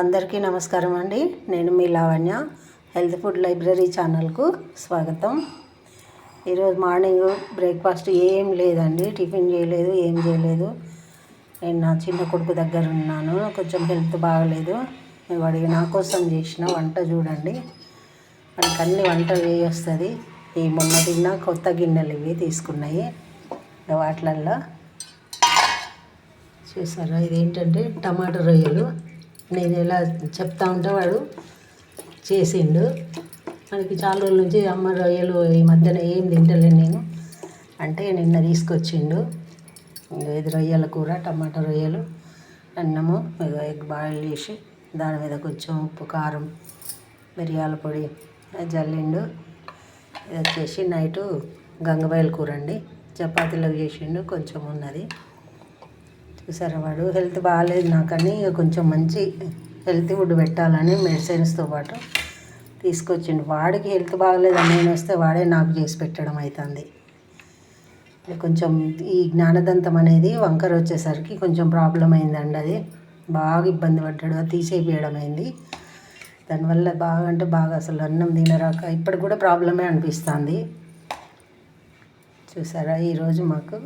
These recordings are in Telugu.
అందరికీ నమస్కారం అండి. నేను మీ లావణ్య. హెల్త్ ఫుడ్ లైబ్రరీ ఛానల్కు స్వాగతం. ఈరోజు మార్నింగ్ బ్రేక్ఫాస్ట్ ఏం లేదండి, టిఫిన్ చేయలేదు, ఏం చేయలేదు. నేను నా చిన్న కొడుకు దగ్గర ఉన్నాను, కొంచెం హెల్త్ బాగలేదు. వాడికి నా కోసం చేసిన వంట చూడండి. మనకు అన్ని వంటలు చేయొస్తుంది. ఈ మొన్న తిన్న కొత్త గిన్నెలు ఇవి తీసుకున్నాయి. వాటిలల్లో చూసారా, ఇదేంటంటే టమాటా రొయ్యలు. నేను ఎలా చెప్తా ఉంటే వాడు చేసిండు. మనకి చాలా రోజుల నుంచి అమ్మ రొయ్యలు ఈ మధ్యన ఏం తింటలేను నేను అంటే నిన్న తీసుకొచ్చిండు. ఇది రొయ్యల కూర, టమాటా రొయ్యలు, అన్నము, ఎగ్ బాయిల్ చేసి దాని మీద కొంచెం ఉప్పు, కారం, మిరియాల పొడి జల్లిండు. ఇది వచ్చేసి నైటు గంగబాయిల కూర అండి. చపాతీలో చేసిండు, కొంచెం ఉన్నది. చూసారా, వాడు హెల్త్ బాగాలేదు నాకని కొంచెం మంచి హెల్తీ ఫుడ్ పెట్టాలని మెడిసిన్స్తో పాటు తీసుకొచ్చిండు. వాడికి హెల్త్ బాగలేదని నేను వస్తే వాడే నాకు చేసి పెట్టడం అవుతుంది. కొంచెం ఈ జ్ఞానదంతం అనేది వంకర వచ్చేసరికి కొంచెం ప్రాబ్లం అయిందండి. అది బాగా ఇబ్బంది పడ్డాడు, అది తీసేయడం అయింది. దానివల్ల బాగా అంటే బాగా అసలు అన్నం తినరాక ఇప్పుడు కూడా ప్రాబ్లమే అనిపిస్తుంది. చూసారా, ఈరోజు మాకు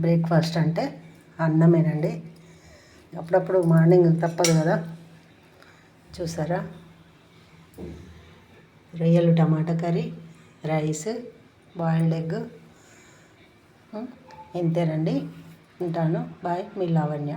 బ్రేక్ఫాస్ట్ అంటే అన్నమేనండి. అప్పుడప్పుడు మార్నింగ్ తప్పదు కదా. చూసారా, రొయ్యలు టమాటా కర్రీ, రైస్, బాయిల్డ్ ఎగ్. ఇంతేనండి. ఉంటాను. బాయ్. మీ లావణ్య.